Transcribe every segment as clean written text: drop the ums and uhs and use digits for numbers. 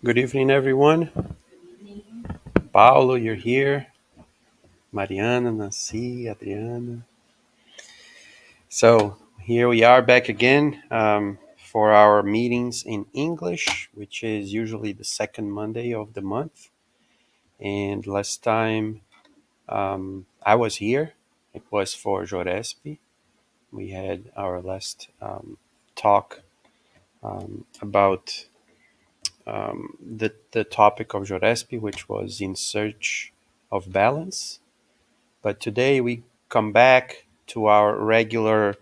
Good evening, everyone. Paulo, you're here. Mariana, Nancy, Adriana. So here we are back again for our meetings in English, which is usually the second Monday of the month. And last time I was here, it was for Jorespi. We had our last talk about the topic of Jorespi, which was in search of balance. But today we come back to our regular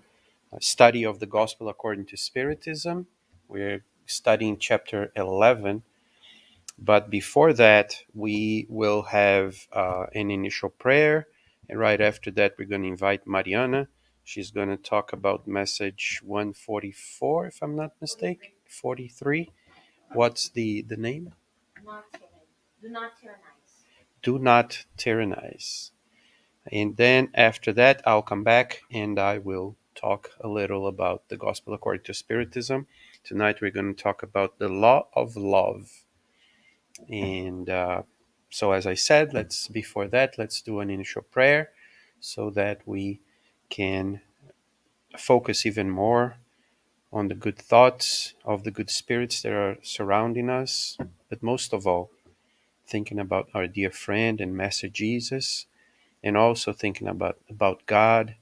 study of the Gospel according to Spiritism. We're studying chapter 11. But before that, we will have an initial prayer. And right after that, we're going to invite Mariana. She's going to talk about message 144, if I'm not mistaken. 43. What's the name? Do not tyrannize. Do not tyrannize. And then after that, I'll come back and I will talk a little about the Gospel according to Spiritism. Tonight, we're going to talk about the law of love. And so, as I said, before that, let's do an initial prayer so that we can focus even more on the good thoughts of the good spirits that are surrounding us. But most of all, thinking about our dear friend and Master Jesus, and also thinking about God,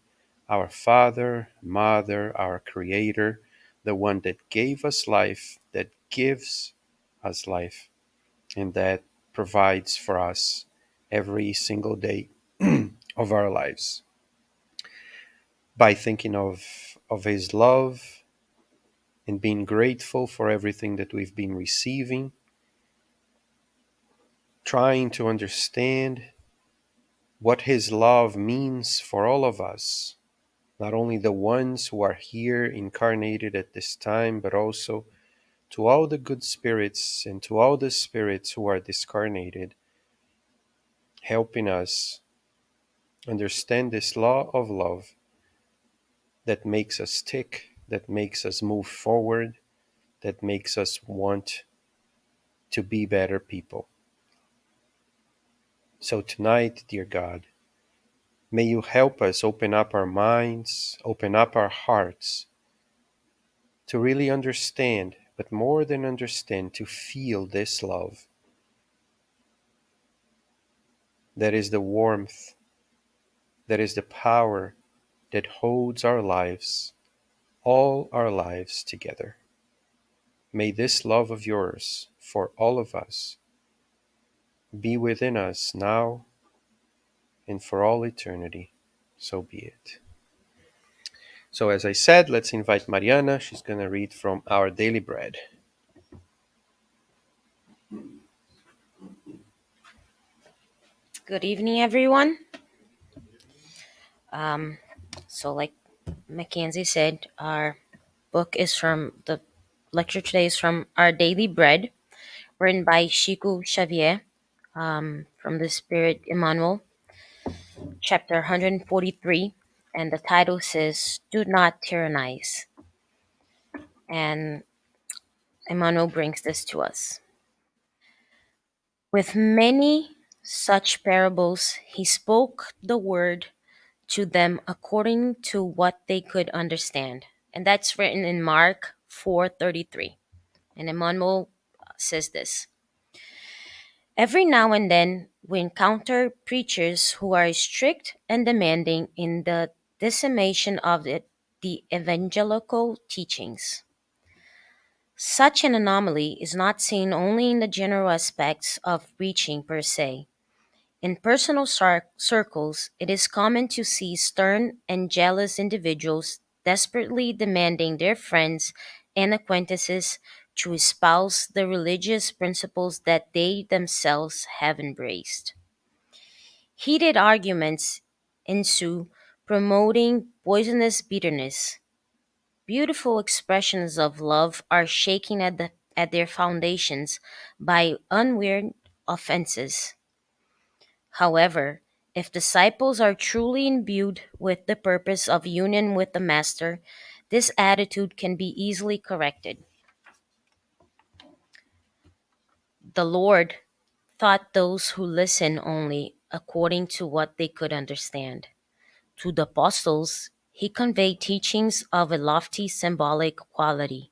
our Father, Mother, our Creator, the one that gave us life, that gives us life, and that provides for us every single day of our lives. By thinking of His love and being grateful for everything that we've been receiving, trying to understand what His love means for all of us, not only the ones who are here incarnated at this time, but also to all the good spirits and to all the spirits who are discarnated, helping us understand this law of love that makes us tick, that makes us move forward, that makes us want to be better people. So tonight, dear God, may you help us open up our minds, open up our hearts to really understand, but more than understand, to feel this love. That is the warmth, that is the power that holds our lives, all our lives together. May this love of yours for all of us be within us now and for all eternity. So be it. So as I said, let's invite Mariana. She's going to read from Our Daily Bread. Good evening, everyone. So like Mackenzie said, our book is from the lecture today is from Our Daily Bread, written by Chico Xavier, from the Spirit Emmanuel, chapter 143, and the title says, "Do not tyrannize." And Emmanuel brings this to us. With many such parables, he spoke the word to them according to what they could understand. And that's written in Mark 4:33. And Emmanuel says this: Every now and then We encounter preachers who are strict and demanding in the dissemination of the evangelical teachings. Such an anomaly is not seen only in the general aspects of preaching per se. In personal circles, it is common to see stern and jealous individuals desperately demanding their friends and acquaintances to espouse the religious principles that they themselves have embraced. Heated arguments ensue, promoting poisonous bitterness. Beautiful expressions of love are shaken at their foundations by unwearied offenses. However, if disciples are truly imbued with the purpose of union with the Master, this attitude can be easily corrected. The Lord taught those who listen only according to what they could understand. To the apostles, he conveyed teachings of a lofty symbolic quality,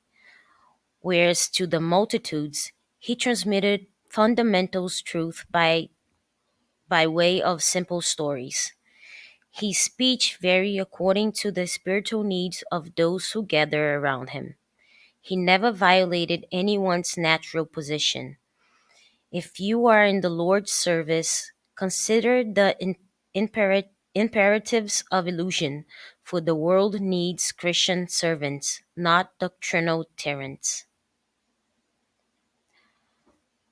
whereas to the multitudes, he transmitted fundamentals truth by way of simple stories. His speech varied according to the spiritual needs of those who gather around him. He never violated anyone's natural position. If you are in the Lord's service, consider the imperatives of illusion, for the world needs Christian servants, not doctrinal tyrants.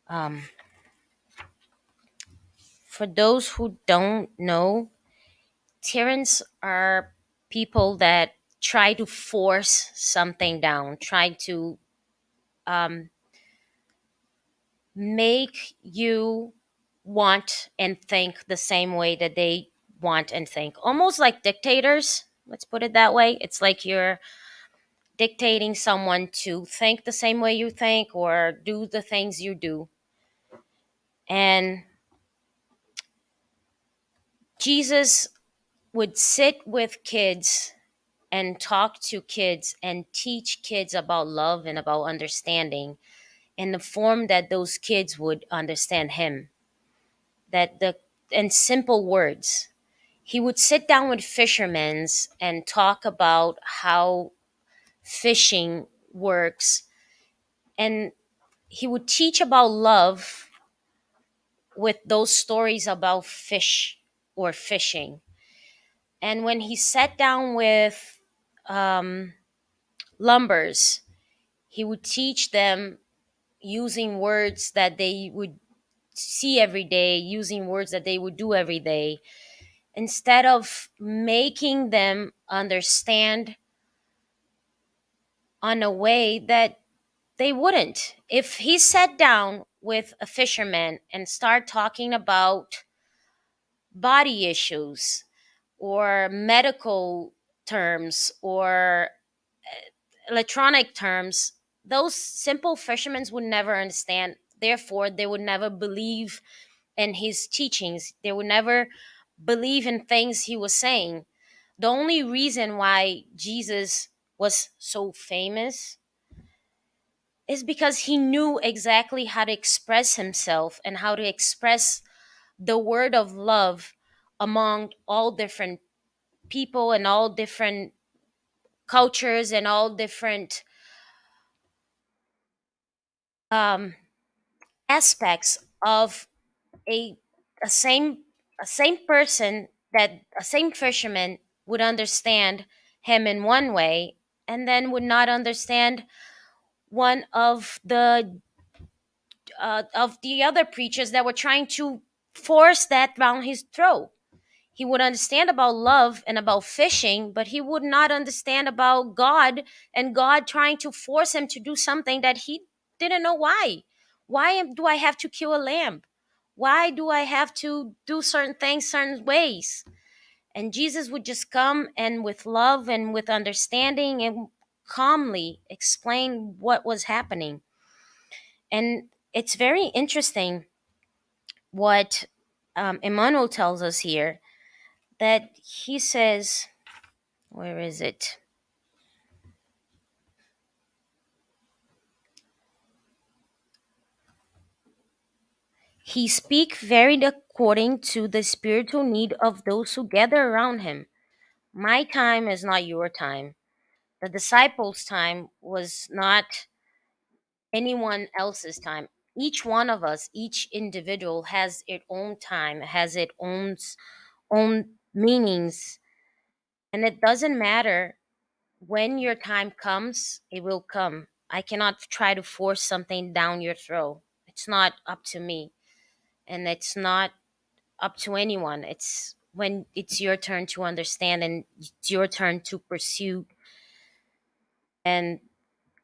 Um, for those who don't know, tyrants are people that try to force something down, try to um, make you want and think the same way that they want and think. Almost like dictators, let's put it that way. It's like you're dictating someone to think the same way you think or do the things you do. And Jesus would sit with kids and talk to kids and teach kids about love and about understanding in the form that those kids would understand him. That the in simple words. He would sit down with fishermen and talk about how fishing works, and he would teach about love with those stories about fish or fishing. And when he sat down with um, lumbers, he would teach them using words that they would see every day, using words that they would do every day, instead of making them understand on a way that they wouldn't. If he sat down with a fisherman and start talking about body issues or medical terms or electronic terms, those simple fishermen would never understand. Therefore, they would never believe in his teachings. They would never believe in things he was saying. The only reason why Jesus was so famous is because he knew exactly how to express himself and how to express the word of love among all different people and all different cultures and all different um, aspects of a a same a same person, that a same fisherman would understand him in one way and then would not understand one of the other preachers that were trying to force that down his throat. He would understand about love and about fishing, but he would not understand about God and God trying to force him to do something that he didn't know why. Do I have to kill a lamb? Why do I have to do certain things certain ways? And Jesus would just come and with love and with understanding and calmly explain what was happening. And it's very interesting what Emmanuel tells us here, that he says, where is it? He speak very according to the spiritual need of those who gather around him. My time is not your time. The disciples' time was not anyone else's time. Each one of us, each individual has its own time, has its own meanings, and it doesn't matter when your time comes, it will come. I cannot try to force something down your throat. It's not up to me, and it's not up to anyone. It's when it's your turn to understand and it's your turn to pursue, and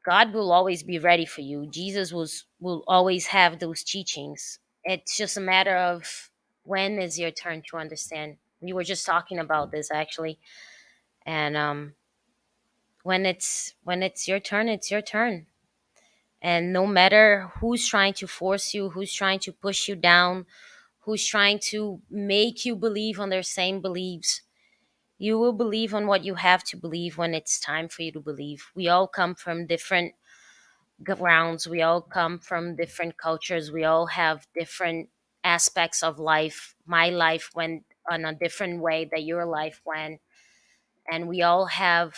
God will always be ready for you. Jesus will always have those teachings. It's just a matter of when is your turn to understand. We were just talking about this actually, and when it's your turn, it's your turn. And no matter who's trying to force you, who's trying to push you down, who's trying to make you believe on their same beliefs, you will believe on what you have to believe when it's time for you to believe. We all come from different grounds, we all come from different cultures, we all have different aspects of life. My life went on a different way that your life went, and we all have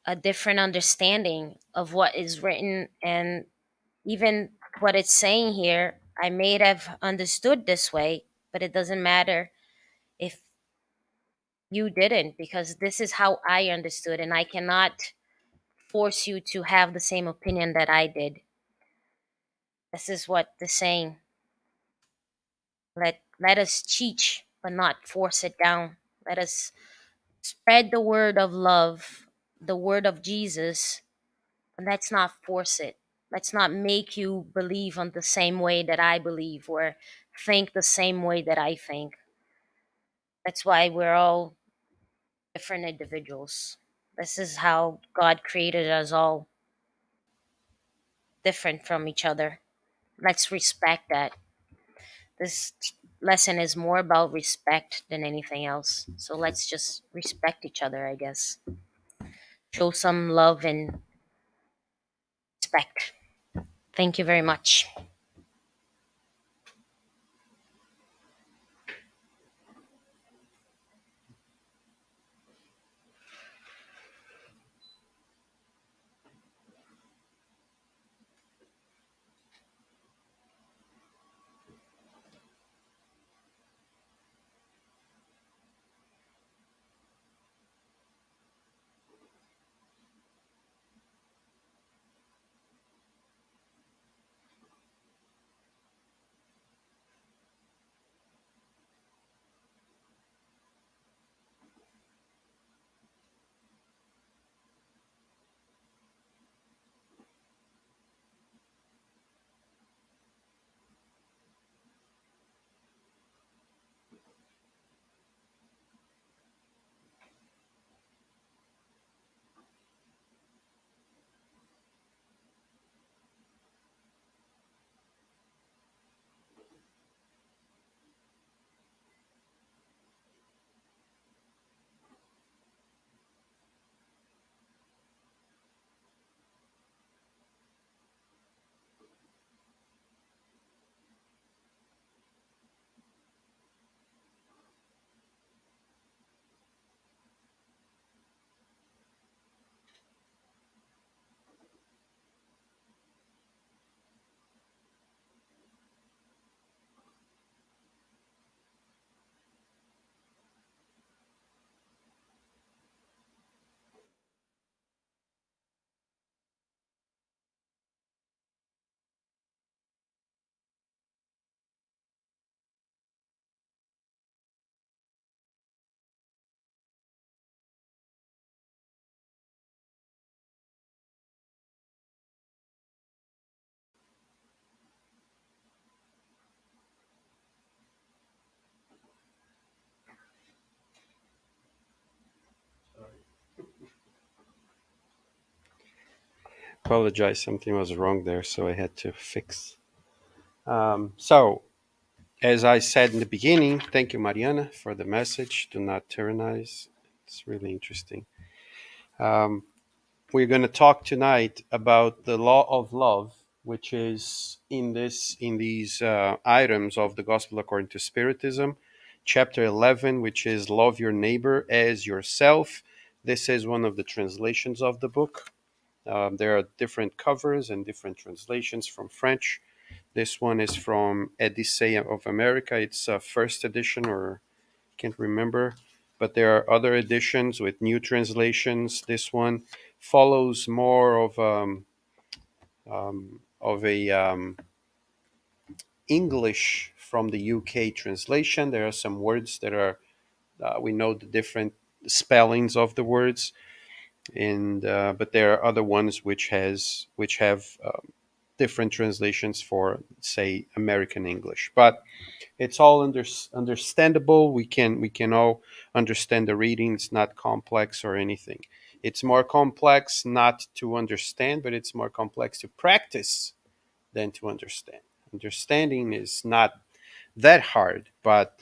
a different understanding of what is written, and even what it's saying here. I may have understood this way, but it doesn't matter if you didn't, because this is how I understood, and I cannot force you to have the same opinion that I did. This is what the saying. Let us teach, but not force it down. Let us spread the word of love, the word of Jesus, and let's not force it. Let's not make you believe on the same way that I believe or think the same way that I think. That's why we're all different individuals. This is how God created us all different from each other. Let's respect that. This lesson is more about respect than anything else. So let's just respect each other, I guess. Show some love and respect. Thank you very much. Apologize, something was wrong there, so I had to fix. So, as I said in the beginning, thank you, Mariana, for the message. Do not tyrannize. It's really interesting. Um, we're going to talk tonight about the law of love, which is in these items of the Gospel according to Spiritism. Chapter 11, which is love your neighbor as yourself. This is one of the translations of the book. There are different covers and different translations from French. This one is from Odyssey of America. It's a first edition, or can't remember, but there are other editions with new translations. This one follows more of a English from the UK translation. There are some words that are we know the different spellings of the words, and but there are other ones which have different translations for, say, American English. But it's all understandable. We can all understand the reading. It's not complex or anything. It's more complex not to understand, but it's more complex to practice than to understand. Understanding is not that hard, but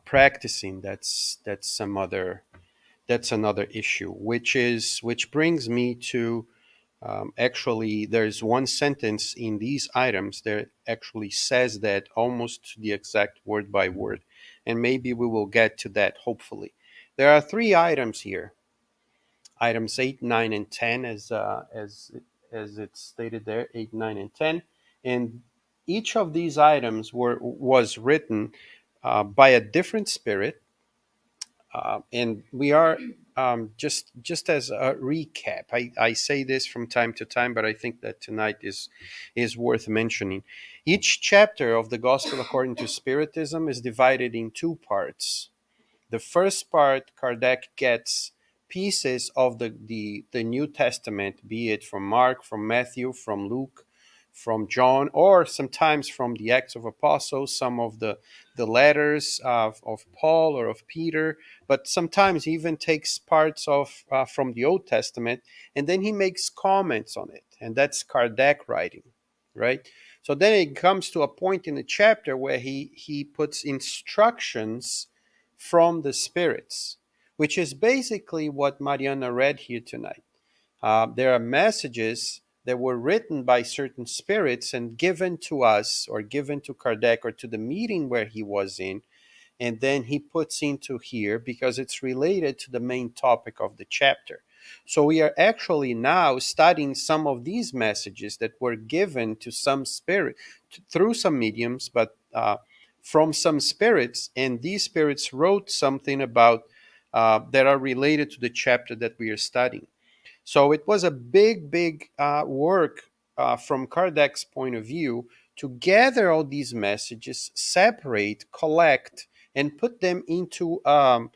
practicing, that's some other, that's another issue, which brings me to, actually, there's one sentence in these items that actually says that almost the exact word by word, and maybe we will get to that, hopefully. There are three items here, items 8, 9, and 10, as it's stated there, 8, 9, and 10. And each of these items was written by a different spirit, and we are, just as a recap. I say this from time to time, but I think that tonight is worth mentioning. Each chapter of the Gospel according to Spiritism is divided in two parts. The first part, Kardec gets pieces of the New Testament, be it from Mark, from Matthew, from Luke, from John, or sometimes from the Acts of Apostles, some of the letters of Paul or of Peter, but sometimes he even takes parts of from the Old Testament, and then he makes comments on it, and that's Kardec writing, right? So then it comes to a point in the chapter where he puts instructions from the spirits, which is basically what Mariana read here tonight. There are messages that were written by certain spirits and given to us, or given to Kardec, or to the meeting where he was in, and then he puts into here because it's related to the main topic of the chapter. So we are actually now studying some of these messages that were given to some spirit through some mediums, but from some spirits, and these spirits wrote something about that are related to the chapter that we are studying. So it was a big, big work from Kardec's point of view to gather all these messages, separate, collect, and put them into a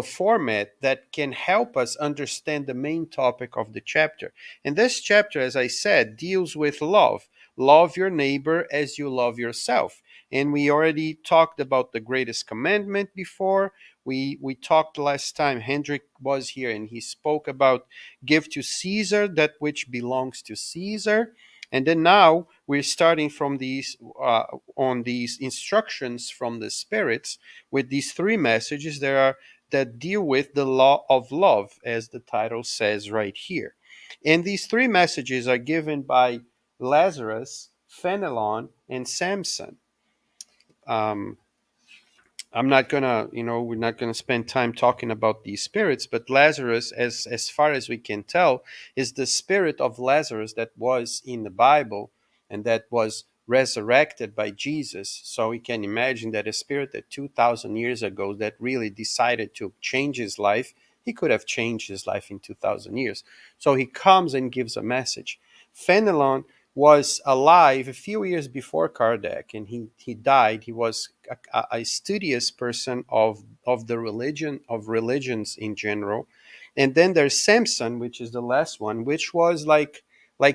format that can help us understand the main topic of the chapter. And this chapter, as I said, deals with love. Love your neighbor as you love yourself. And we already talked about the greatest commandment before. We talked last time. Hendrik was here and he spoke about give to Caesar that which belongs to Caesar. And then now we're starting from these on these instructions from the spirits with these three messages that deal with the law of love, as the title says right here. And these three messages are given by Lazarus, Fenelon, and Samson. Um, I'm not gonna, we're not gonna spend time talking about these spirits, but Lazarus, as far as we can tell, is the spirit of Lazarus that was in the Bible and that was resurrected by Jesus. So we can imagine that a spirit that 2,000 years ago that really decided to change his life, he could have changed his life in 2,000 years. So he comes and gives a message. Fenelon was alive a few years before Kardec, and he died. He was a studious person of the religion, of religions in general. And then there's Samson, which is the last one, which was like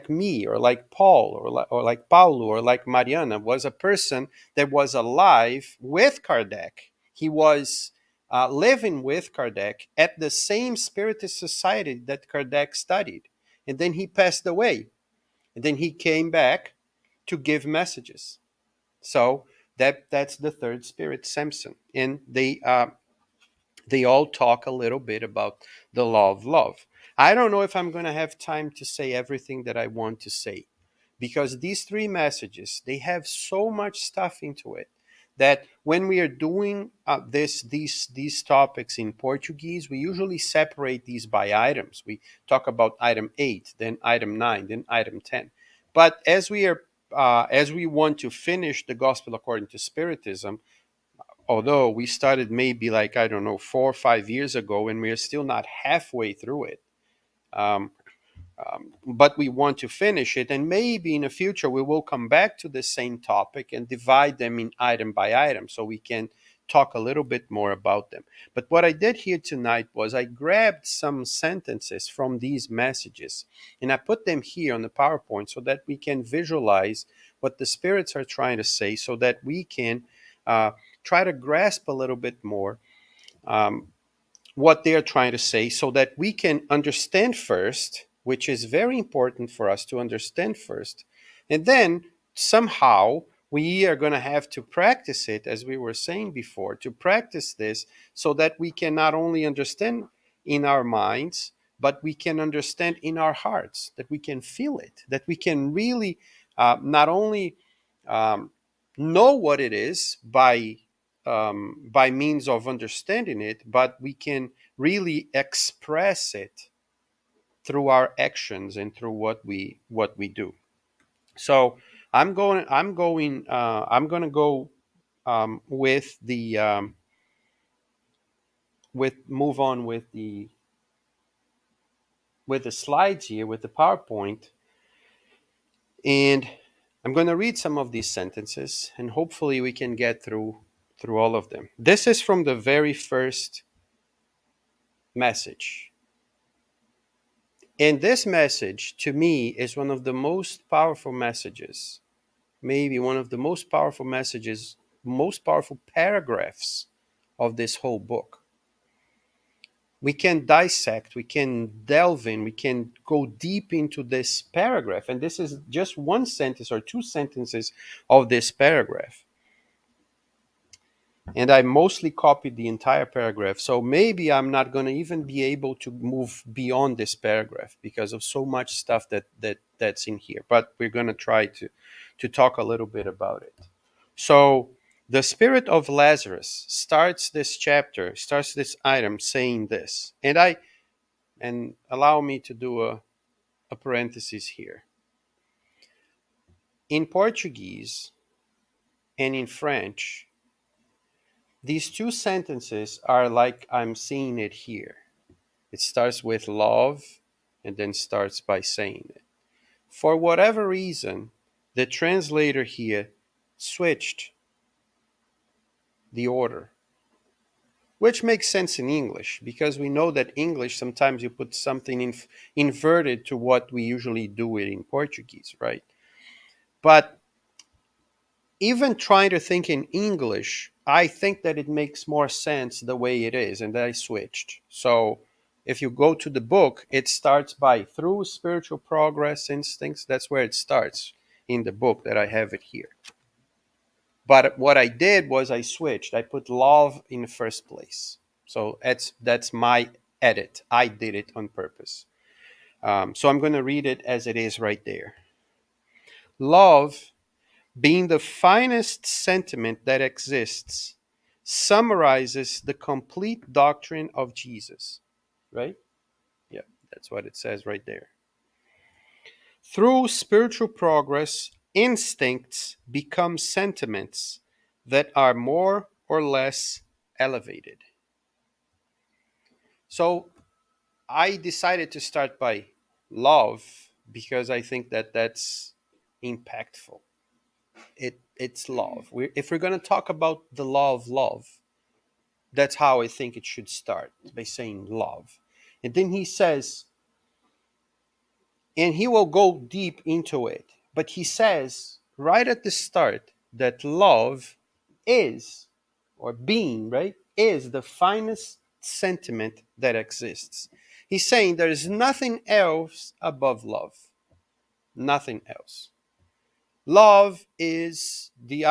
me, or like Paul, or like Paulo, or like Mariana, was a person that was alive with Kardec. He was living with Kardec at the same Spiritist society that Kardec studied. And then he passed away. And then he came back to give messages. So that's the third spirit, Samson. And they all talk a little bit about the law of love. I don't know if I'm going to have time to say everything that I want to say, because these three messages, they have so much stuff into it that when we are doing these topics in Portuguese, we usually separate these by items. We talk about item 8, then item 9, then item 10. But as we want to finish the gospel according to Spiritism, although we started maybe like, I don't know, 4 or 5 years ago, and we are still not halfway through it. Um, but we want to finish it, and maybe in the future we will come back to the same topic and divide them in item by item so we can talk a little bit more about them. But what I did here tonight was I grabbed some sentences from these messages and I put them here on the PowerPoint so that we can visualize what the spirits are trying to say, so that we can uh, try to grasp a little bit more um, what they're trying to say, so that we can understand first, which is very important for us to understand first. And then somehow we are going to have to practice it, as we were saying before, to practice this so that we can not only understand in our minds, but we can understand in our hearts, that we can feel it, that we can really not only um, know what it is by means of understanding it, but we can really express it through our actions and through what we do. So I'm going to go with the with move on with the slides here, with the PowerPoint, and I'm going to read some of these sentences, and hopefully we can get through all of them. This is from the very first message. And this message, to me, is one of the most powerful messages, maybe one of the most powerful messages, most powerful paragraphs of this whole book. We can dissect, we can delve in, we can go deep into this paragraph. And this is just one sentence or two sentences of this paragraph. And I mostly copied the entire paragraph. So maybe I'm not going to even be able to move beyond this paragraph because of so much stuff that's in here. But we're going to try to talk a little bit about it. So the spirit of Lazarus starts this chapter, starts this item saying this. And allow me to do a parenthesis here. In Portuguese and in French, these two sentences are like I'm seeing it here. It starts with love and then starts by saying it. For whatever reason, the translator here switched the order, which makes sense in English because we know that English sometimes you put something inverted to what we usually do it in Portuguese, right? But even trying to think in English, I think that it makes more sense the way it is, and I switched. So if you go to the book, it starts by through spiritual progress instincts. That's where it starts in the book that I have it here. But what I did was I switched. I put love in the first place. So that's my edit. I did it on purpose. So I'm going to read it as it is right there. Love, being the finest sentiment that exists, summarizes the complete doctrine of Jesus. Right? Yeah, that's what it says right there. Through spiritual progress, instincts become sentiments that are more or less elevated. So I decided to start by love because I think that that's impactful. It's love. If we're going to talk about the law of love, that's how I think it should start, by saying love. And then he says, and he will go deep into it, but he says right at the start that love is, or being, right, is the finest sentiment that exists. He's saying there is nothing else above love. Nothing else. Love is the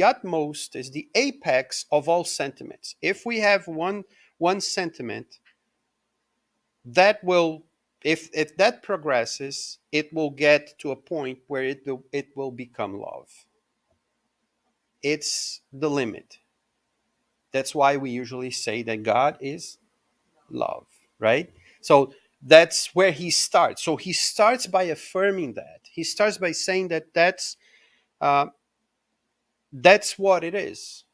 utmost, is the apex of all sentiments. If we have one sentiment that will, if that progresses, it will get to a point where it will become love. It's the limit. That's why we usually say that God is love, right? So that's where he starts. So he starts by affirming that. He starts by saying that uh, that's what it is.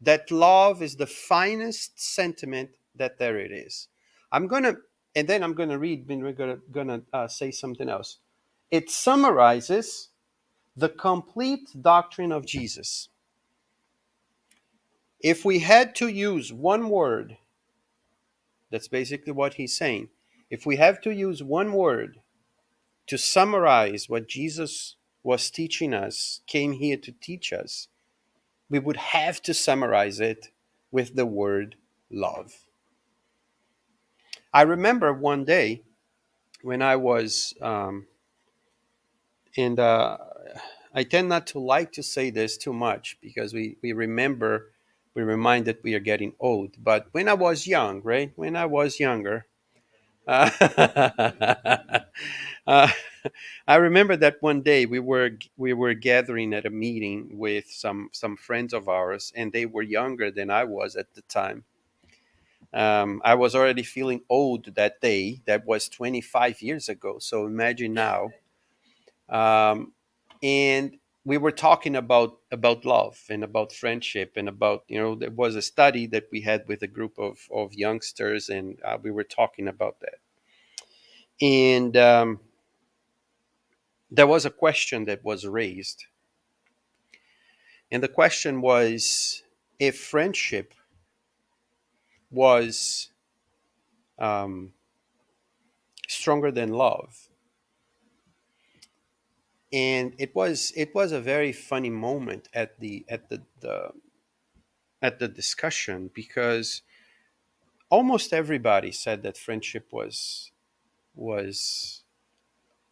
That love is the finest sentiment that there it is. I'm gonna, and then I'm gonna read. Then we're gonna say something else. It summarizes the complete doctrine of Jesus. If we had to use one word, that's basically what he's saying. If we have to use one word to summarize what Jesus was teaching us, came here to teach us, we would have to summarize it with the word love. I remember one day when I was, and I tend not to like to say this too much because we remind that we are getting old. But when I was young, right? When I was younger, uh, uh, I remember that one day we were gathering at a meeting with some friends of ours, and they were younger than I was at the time. I was already feeling old that day. That was 25 years ago. So imagine now. Um, and we were talking about love and about friendship and about, there was a study that we had with a group of youngsters, and we were talking about that. And there was a question that was raised, and the question was if friendship was um, stronger than love. And it was a very funny moment at the discussion, because almost everybody said that friendship was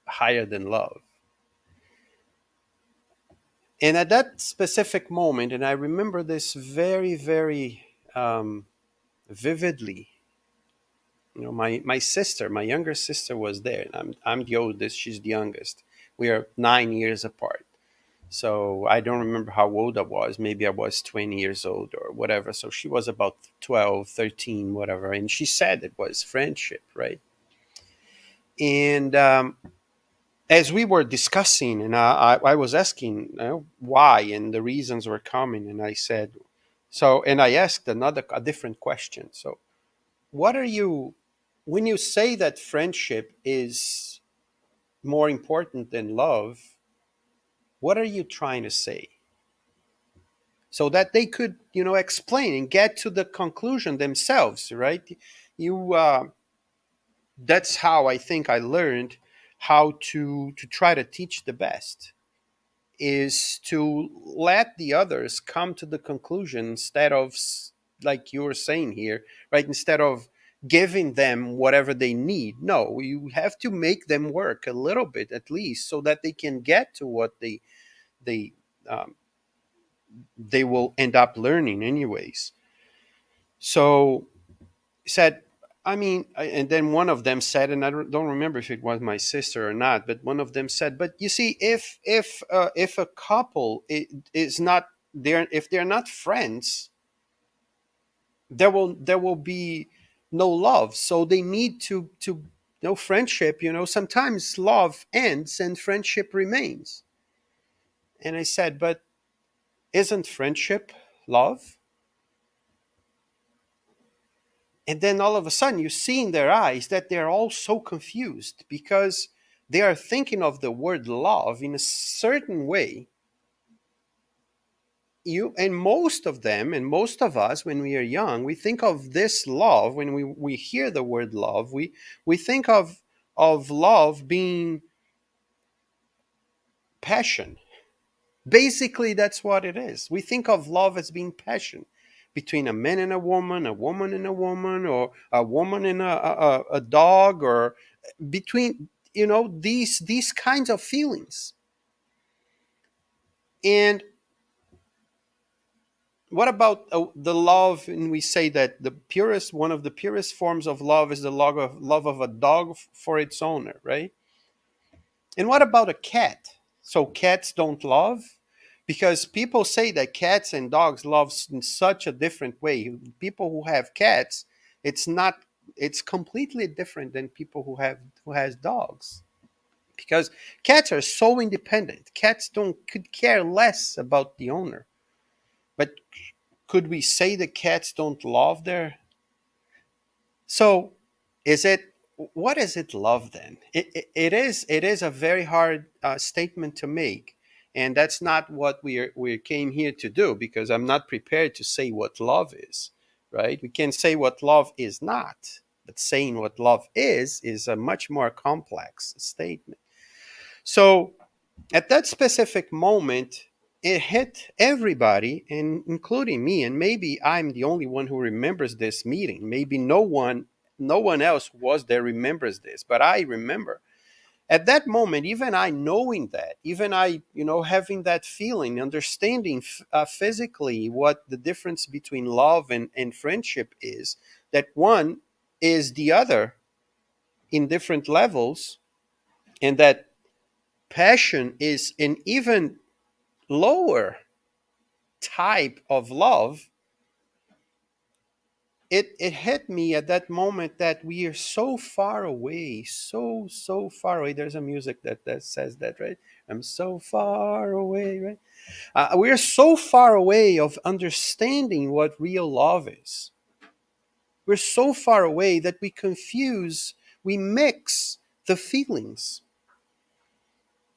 higher than love. And at that specific moment, and I remember this very, very vividly. My sister, my younger sister, was there, and I'm the oldest. She's the youngest. We are 9 years apart. So I don't remember how old I was. Maybe I was 20 years old or whatever. So she was about 12, 13, whatever. And she said it was friendship, right? And as we were discussing, and I was asking, why, and the reasons were coming, and I said, so, and I asked a different question. So, what are you, when you say that friendship is more important than love, what are you trying to say? So that they could, explain and get to the conclusion themselves, right? You, that's how I think I learned how to try to teach the best, is to let the others come to the conclusion instead of, like you were saying here, right? Instead of giving them whatever they need. No, you have to make them work a little bit at least, so that they can get to what they um, they will end up learning anyways. So said, I mean, and then one of them said, and I don't remember if it was my sister or not, but one of them said, but you see, if a couple is not there, if they're not friends, there will be no love. So they need to no friendship. Sometimes love ends and friendship remains. And I said, but isn't friendship love? And then all of a sudden you see in their eyes that they're all so confused, because they are thinking of the word love in a certain way. You and most of them, and most of us, when we are young, we think of this love. When we hear the word love, we think of love being passion. Basically, that's what it is. We think of love as being passion between a man and a woman and a woman, or a woman and a dog, or between, these kinds of feelings. And what about the love? And we say that one of the purest forms of love is the love of a dog for its owner, right? And what about a cat? So cats don't love? Because people say that cats and dogs love in such a different way. People who have cats, it's not it's completely different than people who has dogs. Because cats are so independent. Cats don't could care less about the owner. But could we say that cats don't love their so is it what is it love then? It is a very hard statement to make, and that's not what we came here to do because I'm not prepared to say what love is. Right? We can say what love is not, but saying what love is a much more complex statement. So at that specific moment, it hit everybody, and including me. And maybe I'm the only one who remembers this meeting. Maybe no one else was there remembers this, but I remember. At that moment, even I knowing that, even I, having that feeling, understanding physically what the difference between love and friendship is, that one is the other in different levels, and that passion is an even lower type of love. It hit me at that moment that we are so far away, so far away. There's a music that says that, right? I'm so far away, right? We're so far away of understanding what real love is. We're so far away that we mix the feelings,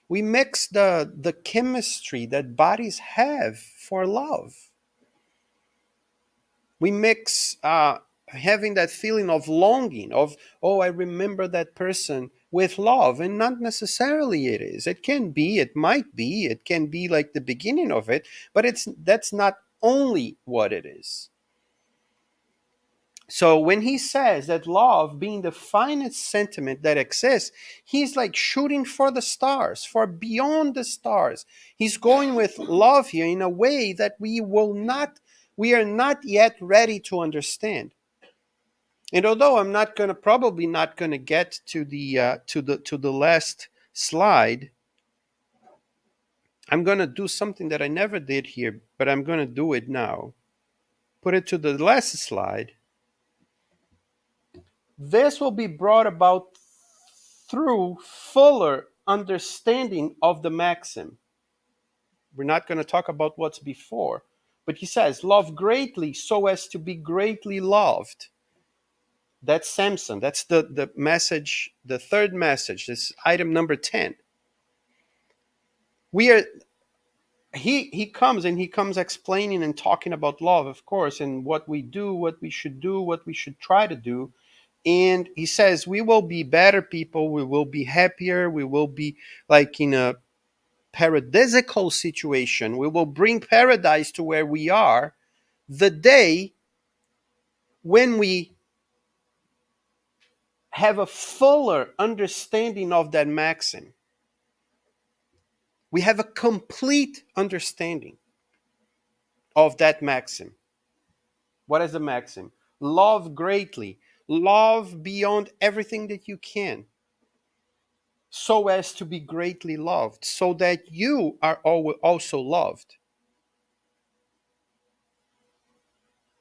we mix the chemistry that bodies have for love. We mix having that feeling of longing of, oh, I remember that person, with love, and not necessarily it is. It can be like the beginning of it, but that's not only what it is. So when he says that love being the finest sentiment that exists, he's like shooting for the stars, for beyond the stars. He's going with love here in a way that we are not yet ready to understand. And although I'm not going to probably not going to get to the last slide, I'm going to do something that I never did here, but I'm going to do it now. Put it to the last slide. This will be brought about through fuller understanding of the maxim. We're not going to talk about what's before, but he says, love greatly so as to be greatly loved. That's Samson. That's the message, the third message. This item number 10. We are he comes explaining and talking about love, of course, and what we do, what we should do, what we should try to do. And he says we will be better people, we will be happier, we will be like in a paradisical situation, we will bring paradise to where we are the day when we have a fuller understanding of that maxim. We have a complete understanding of that maxim. What is the maxim? Love greatly, love beyond everything that you can, so as to be greatly loved, so that you are also loved.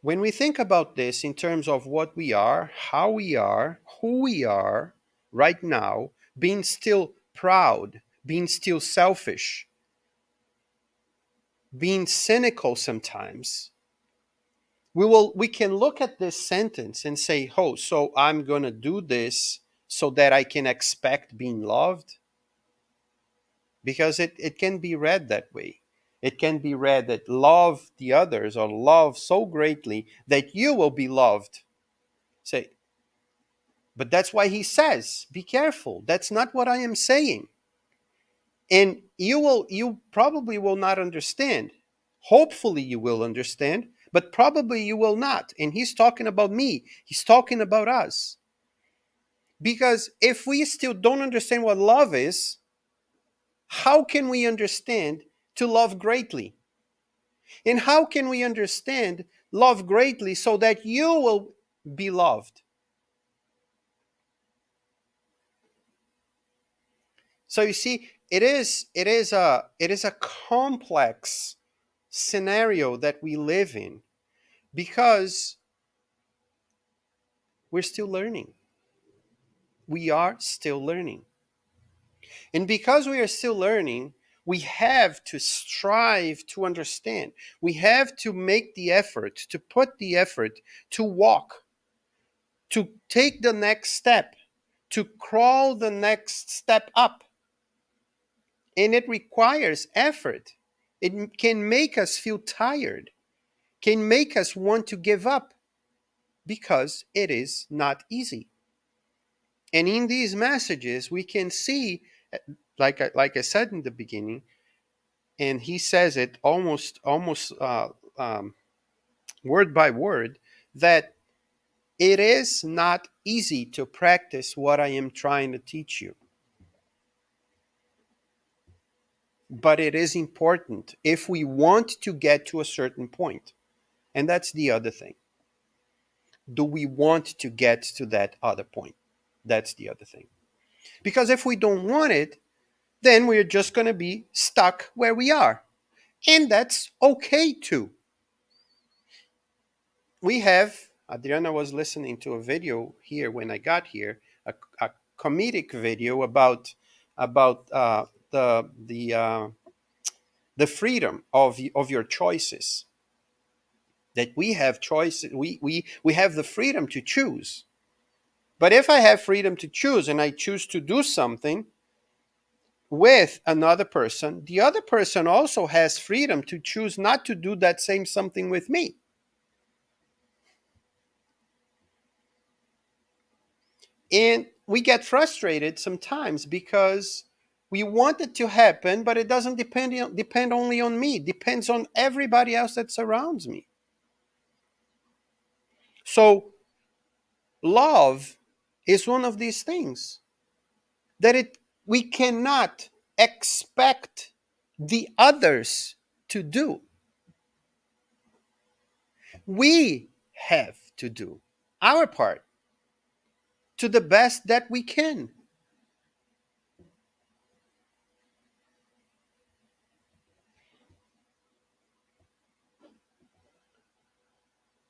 When we think about this in terms of what we are, how we are, who we are right now, being still proud, being still selfish, being cynical sometimes, we can look at this sentence and say, oh, so I'm going to do this so that I can expect being loved, because it can be read that way. It can be read that love the others, or love so greatly that you will be loved. Say, but that's why he says, be careful. That's not what I am saying. And you probably will not understand. Hopefully you will understand, but probably you will not. And he's talking about me. He's talking about us. Because if we still don't understand what love is, how can we understand to love greatly? And how can we understand love greatly so that you will be loved? So you see, it is a complex scenario that we live in because we're still learning. We are still learning. And because we are still learning, we have to strive to understand. We have to make the effort, to put the effort, to walk, to take the next step, to crawl the next step up. And it requires effort. It can make us feel tired, can make us want to give up because it is not easy. And in these messages, we can see, like I said in the beginning, and he says it almost word by word, that it is not easy to practice what I am trying to teach you, but it is important if we want to get to a certain point. And that's the other thing. Do we want to get to that other point? That's the other thing. Because if we don't want it, then we're just going to be stuck where we are. And that's okay too. We have, Adriana was listening to a video here when I got here, a comedic video about the freedom of your choices. That we have choices, we have the freedom to choose. But if I have freedom to choose and I choose to do something with another person, the other person also has freedom to choose not to do that same something with me. And we get frustrated sometimes because we want it to happen, but it doesn't depend only on me. It depends on everybody else that surrounds me. So love is one of these things that it we cannot expect the others to do. We have to do our part to the best that we can.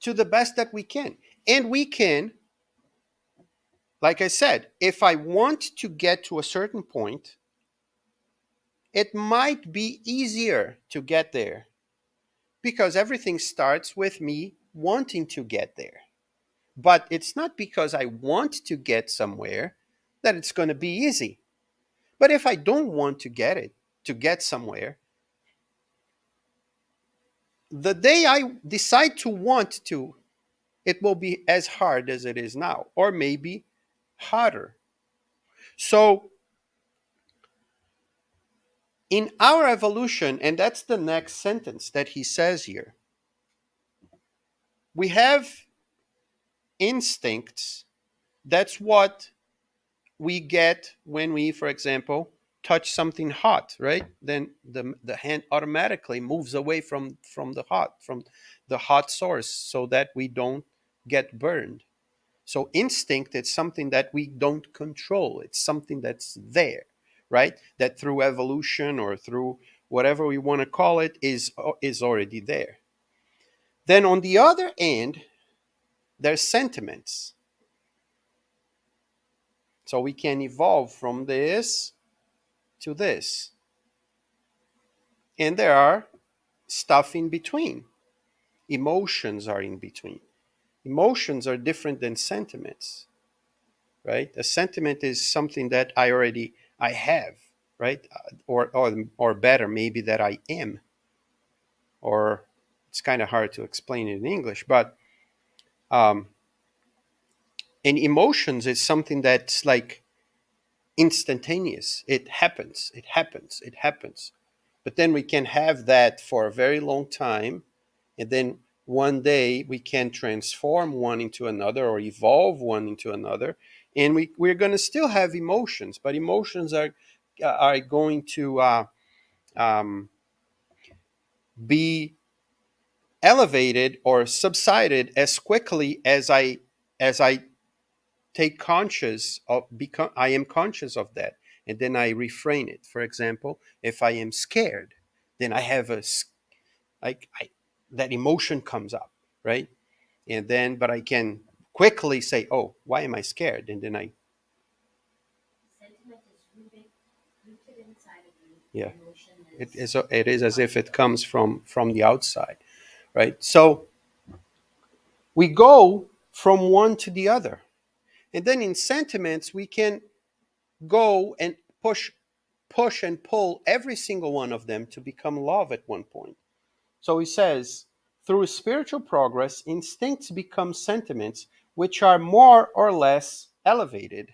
To the best that we can. And we can, like I said, if I want to get to a certain point, it might be easier to get there because everything starts with me wanting to get there. But it's not because I want to get somewhere that it's going to be easy. But if I don't want to get it, to get somewhere, the day I decide to want to, it will be as hard as it is now, or maybe harder. So, in our evolution, and that's the next sentence that he says here, we have instincts. That's what we get when we, for example, touch something hot, right? Then the hand automatically moves away from the hot source so that we don't get burned. So instinct is something that we don't control. It's something that's there, right? That through evolution or through whatever we want to call it is already there. Then on the other end, there's sentiments. So we can evolve from this to this. And there are stuff in between. Emotions are in between. Emotions are different than sentiments, right? A sentiment is something that I have, right? Or better, maybe that I am. Or it's kind of hard to explain it in English, but um, and emotions is something that's like instantaneous. It happens, it happens, it happens. But then we can have that for a very long time, and then one day we can transform one into another or evolve one into another, and we're going to still have emotions, but emotions are going to um, be elevated or subsided as quickly as I take conscious of, become I am conscious of that, and then I refrain it. For example, if I am scared, then I have like that emotion comes up, right? And then, but I can quickly say, oh, why am I scared? And then I, yeah, it is as if it comes from the outside, right? So we go from one to the other. And then in sentiments, we can go and push and pull every single one of them to become love at one point. So he says, through spiritual progress, instincts become sentiments which are more or less elevated,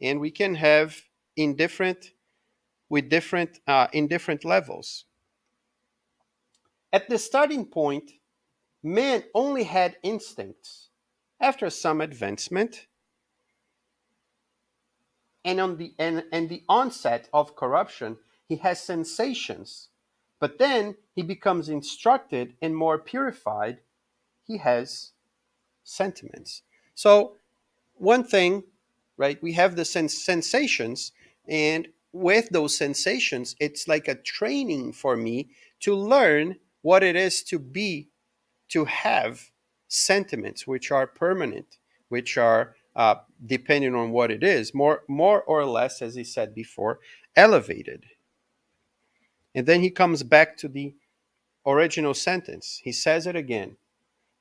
and we can have in different with different in different levels. At the starting point, man only had instincts. After some advancement, and the onset of corruption, he has sensations. But then he becomes instructed and more purified, he has sentiments. So, one thing, right, we have the sensations, and with those sensations, it's like a training for me to learn what it is to have sentiments which are permanent, which are depending on what it is, more or less, as he said before, elevated. And then he comes back to the original sentence. He says it again.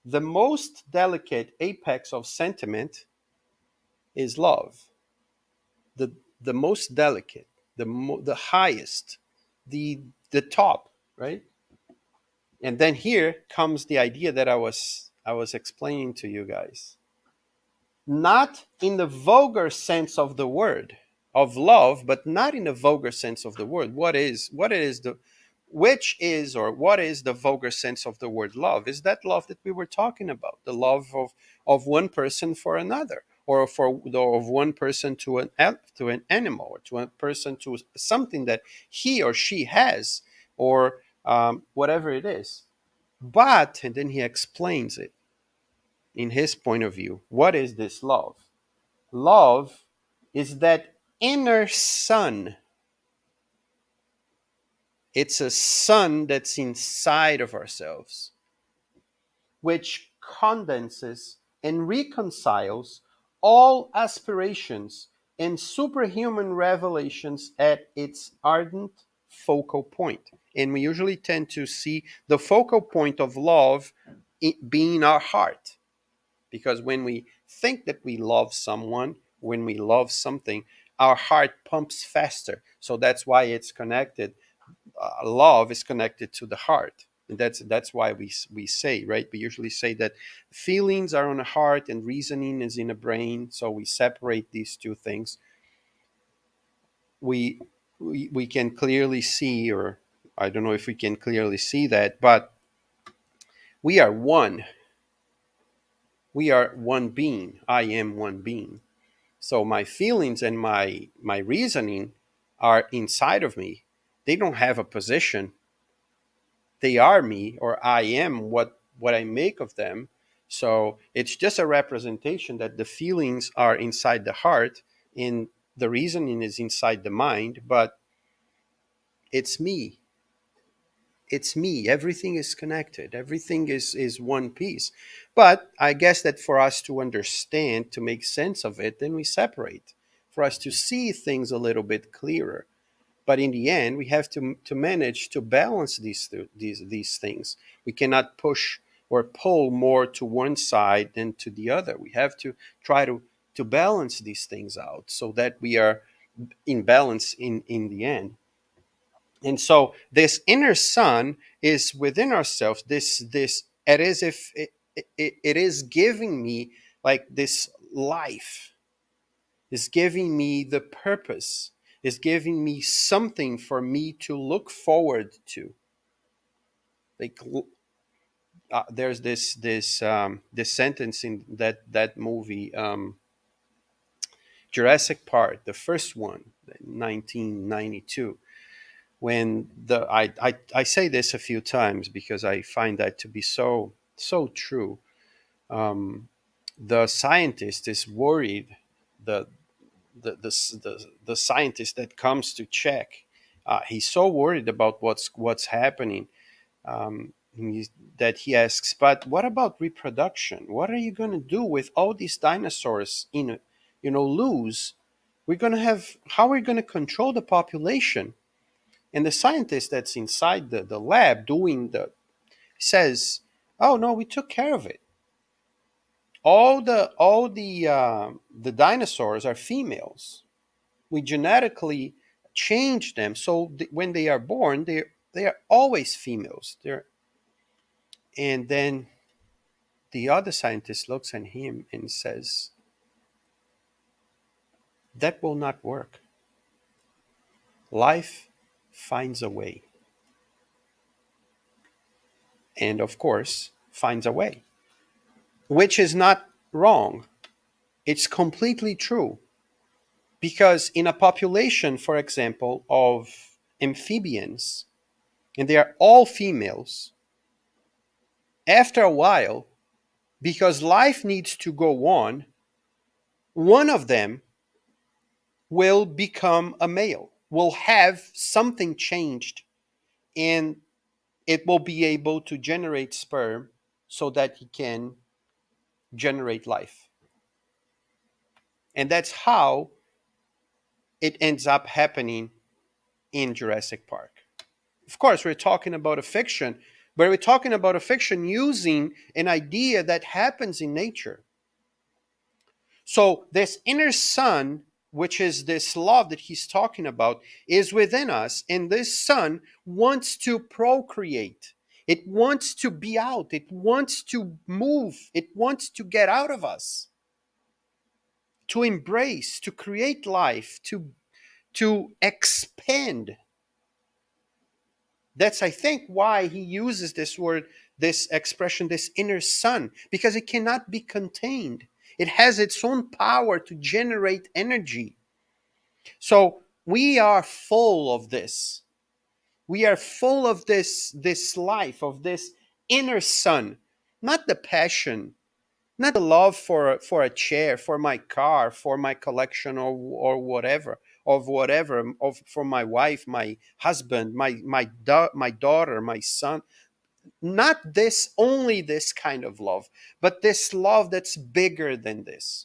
The most delicate apex of sentiment is love. The most delicate, the highest, the the top, right? And then here comes the idea that I was explaining to you guys. Not in the vulgar sense of the word of love, but not in the vulgar sense of the word. What is the vulgar sense of the word love? Is that love that we were talking about, the love of one person for another, or of one person to an animal, or to a person to something that he or she has, or whatever it is. But and then he explains it in his point of view. What is this love? Love is that inner sun. It's a sun that's inside of ourselves, which condenses and reconciles all aspirations and superhuman revelations at its ardent focal point. And we usually tend to see the focal point of love being our heart. Because when we think that we love someone, when we love something, our heart pumps faster. So that's why it's connected. Love is connected to the heart. And that's why we say, right? We usually say that feelings are on the heart and reasoning is in the brain. So we separate these two things. We we can clearly see, or I don't know if we can clearly see that, but we are one. We are one being. I am one being. So my feelings and my reasoning are inside of me. They don't have a position. They are me, or I am what I make of them. So it's just a representation that the feelings are inside the heart and the reasoning is inside the mind, but it's me. It's me. Everything is connected. Everything is one piece. But I guess that for us to understand, to make sense of it, then we separate. For us to see things a little bit clearer. But in the end, we have to manage to balance these things. We cannot push or pull more to one side than to the other. We have to try to balance these things out so that we are in balance in the end. And so this inner sun is within ourselves. This it is if it is giving me like this life, is giving me the purpose, is giving me something for me to look forward to. Like there's this sentence in that movie, Jurassic Park, the first one, 1992. when I say this a few times because I find that to be so true. Um, the scientist is worried. The the scientist that comes to check, he's so worried about what's happening, that he asks, but what about reproduction? What are you going to do with all these dinosaurs in, lose? We're going to have, how are we going to control the population? And the scientist that's inside the lab doing the says, oh no, we took care of it. All the dinosaurs are females. We genetically change them so when they are born, they are always females. And then the other scientist looks at him and says, that will not work. Life finds a way. And of course, finds a way, which is not wrong. It's completely true. Because in a population, for example, of amphibians, and they are all females, after a while, because life needs to go on, one of them will become a male, will have something changed, and it will be able to generate sperm so that he can generate life. And that's how it ends up happening in Jurassic Park. Of course, we're talking about a fiction, but we're talking about a fiction using an idea that happens in nature. So, this inner sun, which is this love that he's talking about, is within us. And this sun wants to procreate. It wants to be out. It wants to move. It wants to get out of us, to embrace, to create life, to expand. That's, I think, why he uses this word, this expression, this inner sun, because it cannot be contained. It has its own power to generate energy. So we are full of this. We are full of this life, of this inner sun, not the passion, not the love for a chair, for my car, for my collection, or whatever, for my wife, my husband, my daughter, my son. Not this, only this kind of love, but this love that's bigger than this.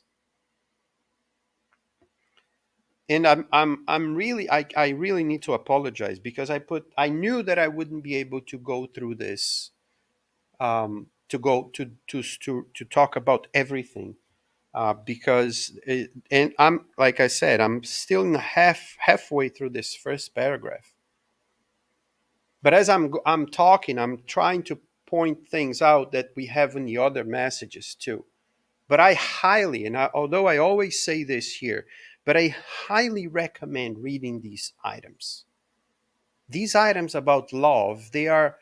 And I'm really, I really need to apologize because I knew that I wouldn't be able to go through this, to go to talk about everything, because and I'm, like I said, I'm still in halfway through this first paragraph. But as I'm talking, I'm trying to point things out that we have in the other messages too. But I highly, although I always say this here, but I highly recommend reading these items. These items about love, they are,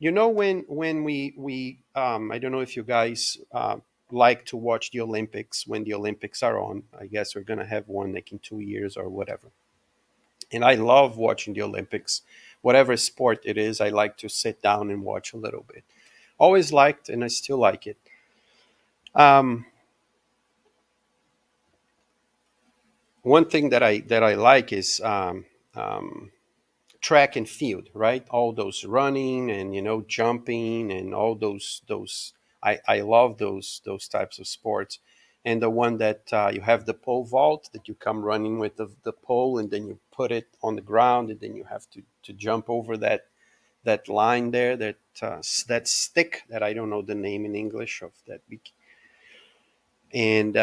when we I don't know if you guys like to watch the Olympics when the Olympics are on. I guess we're gonna have one like in 2 years or whatever. And I love watching the Olympics, whatever sport it is. I like to sit down and watch a little bit. Always liked, and I still like it. Um, One thing that I like is um, track and field, right? All those running and jumping and all those. I love those types of sports. And the one that you have the pole vault, that you come running with the pole and then you put it on the ground and then you have to jump over that line there, that stick that I don't know the name in English of that. And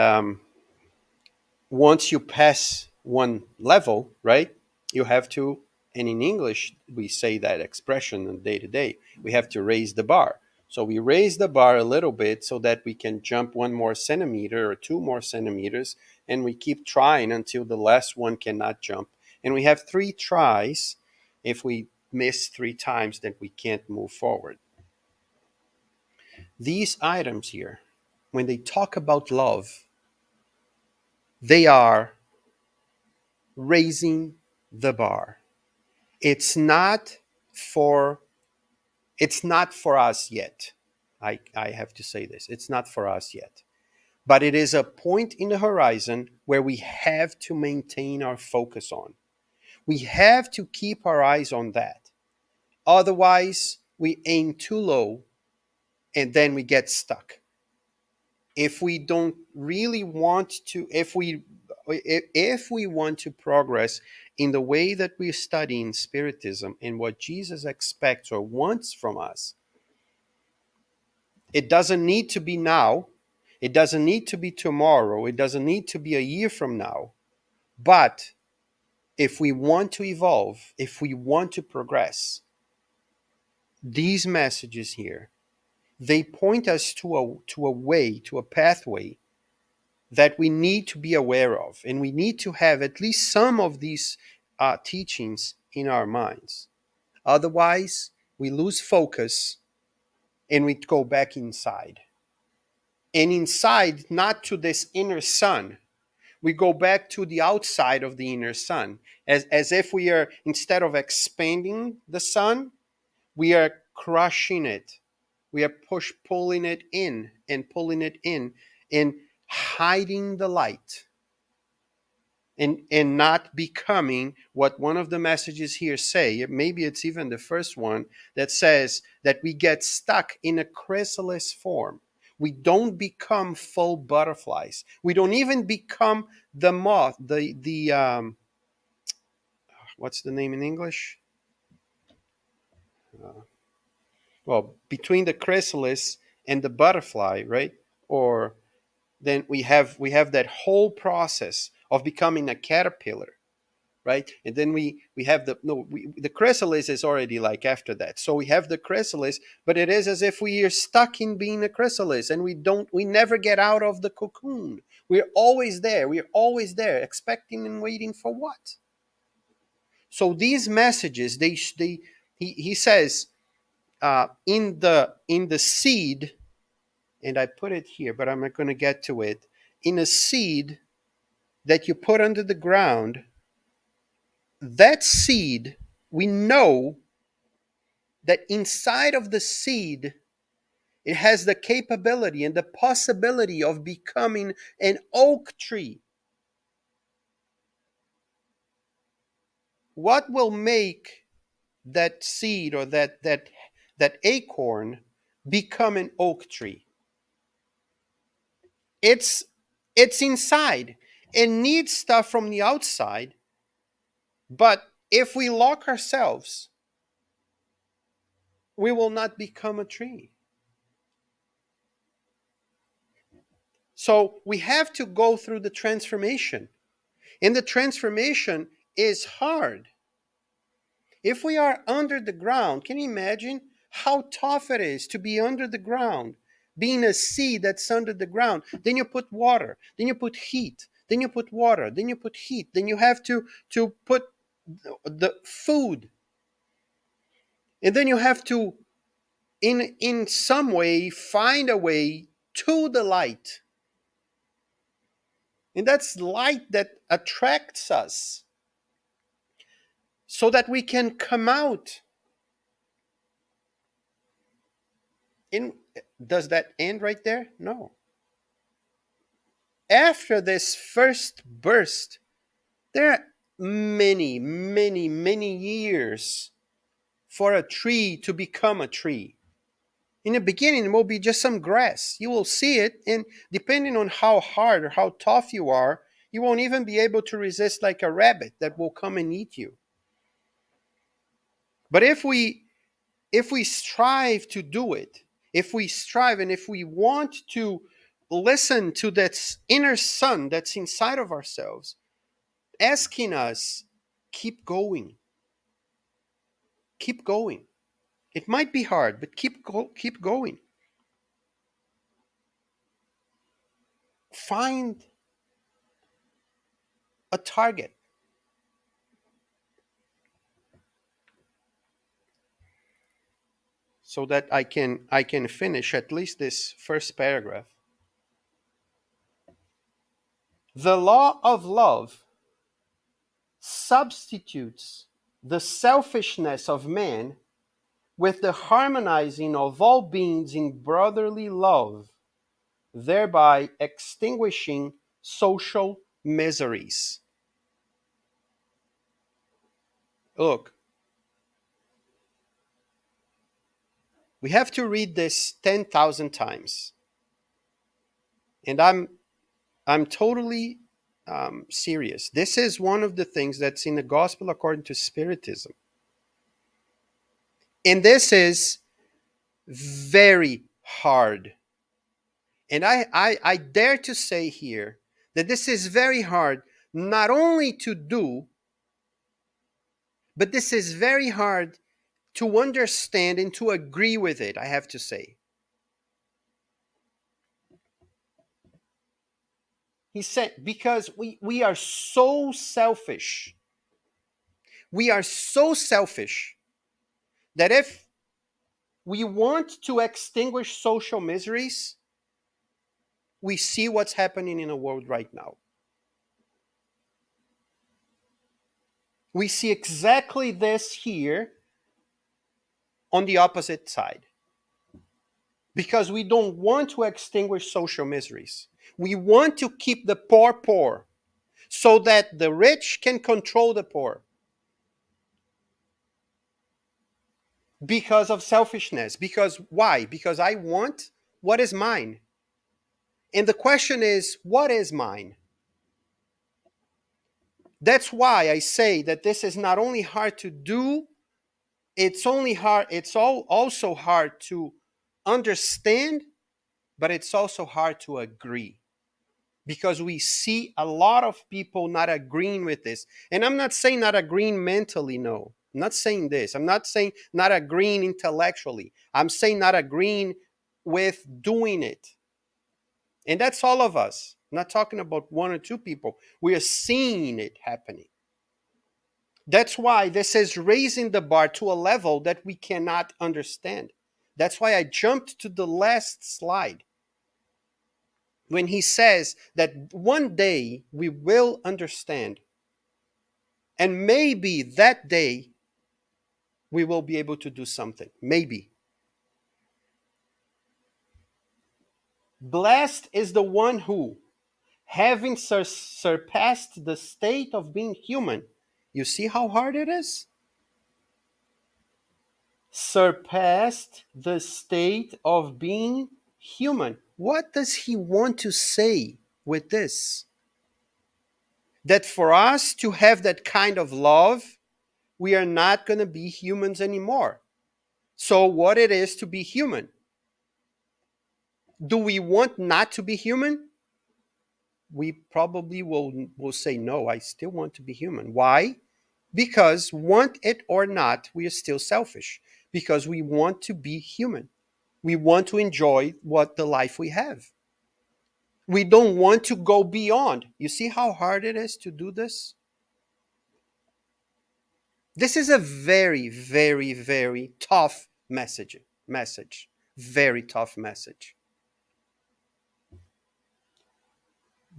once you pass one level, right, you have to, and in English, we say that expression on day to day, we have to raise the bar. So we raise the bar a little bit so that we can jump 1 more centimeter or 2 more centimeters, and we keep trying until the last one cannot jump. And we have 3 tries. If we miss 3 times, then we can't move forward. These items here, when they talk about love, they are raising the bar. It's not for it's not for us yet. I have to say this. It's not for us yet. But it is a point in the horizon where we have to maintain our focus on. We have to keep our eyes on that. Otherwise, we aim too low and then we get stuck. If we don't really want to, if we want to progress in the way that we're studying Spiritism and what Jesus expects or wants from us, it doesn't need to be now. It doesn't need to be tomorrow. It doesn't need to be a year from now. But if we want to evolve, if we want to progress, these messages here, they point us to a way, to a pathway that we need to be aware of. And we need to have at least some of these teachings in our minds. Otherwise, we lose focus and we go back inside. And inside, not to this inner sun, we go back to the outside of the inner sun, as if we are, instead of expanding the sun, we are crushing it. We are pulling it in and pulling it in and hiding the light, and not becoming what one of the messages here say. Maybe it's even the first one that says that we get stuck in a chrysalis form. We don't become full butterflies. We don't even become the moth, the what's the name in English? Well, between the chrysalis and the butterfly, right? Or then we have that whole process of becoming a caterpillar, right? And then we have the chrysalis is already like after that. So we have the chrysalis, but it is as if we are stuck in being a chrysalis, and we never get out of the cocoon. We're always there. We're always there, expecting and waiting for what? So these messages, he says, in the seed, and I put it here, but I'm not going to get to it. In a seed that you put under the ground, that seed, we know that inside of the seed, it has the capability and the possibility of becoming an oak tree. What will make that seed, or that acorn, become an oak tree? It's inside. It needs stuff from the outside, but if we lock ourselves, we will not become a tree. So we have to go through the transformation. And the transformation is hard. If we are under the ground, can you imagine how tough it is to be under the ground, being a seed that's under the ground? Then you put water, then you put heat, then you put water, then you put heat, then you have to put the food, and then you have to in some way find a way to the light. And that's light that attracts us so that we can come out. In Does that end right there? No. After this first burst, there are many, many, many years for a tree to become a tree. In the beginning, it will be just some grass. You will see it, and depending on how hard or how tough you are, you won't even be able to resist like a rabbit that will come and eat you. But if we strive to do it, if we strive and if we want to listen to that inner sun that's inside of ourselves, asking us, keep going, keep going. It might be hard, but keep going. Find a target. So that I can finish at least this first paragraph. The law of love substitutes the selfishness of man with the harmonizing of all beings in brotherly love, thereby extinguishing social miseries. Look, we have to read this 10,000 times. And I'm totally serious. This is one of the things that's in the gospel according to Spiritism. And this is very hard. And I dare to say here that this is very hard not only to do, but this is very hard to understand and to agree with it, I have to say. He said, because we are so selfish. We are so selfish that if we want to extinguish social miseries, we see what's happening in the world right now. We see exactly this here on the opposite side. Because we don't want to extinguish social miseries. We want to keep the poor poor so that the rich can control the poor because of selfishness. Because why? Because I want what is mine. And the question is, what is mine? That's why I say that this is not only hard to do, also hard to understand, but it's also hard to agree. Because we see a lot of people not agreeing with this. And I'm not saying not agreeing mentally, no. I'm not saying this. I'm not saying not agreeing intellectually. I'm saying not agreeing with doing it. And that's all of us. I'm not talking about one or two people. We are seeing it happening. That's why this is raising the bar to a level that we cannot understand. That's why I jumped to the last slide when he says that one day we will understand. And maybe that day we will be able to do something. Maybe. Blessed is the one who, having surpassed the state of being human, you see how hard it is? Surpassed the state of being human. What does he want to say with this? That for us to have that kind of love, we are not going to be humans anymore. So, what it is to be human? Do we want not to be human? We probably will say, no, I still want to be human. Why? Because, want it or not, we are still selfish. Because we want to be human. We want to enjoy what the life we have. We don't want to go beyond. You see how hard it is to do this? This is a very, very, very tough message. Very tough message.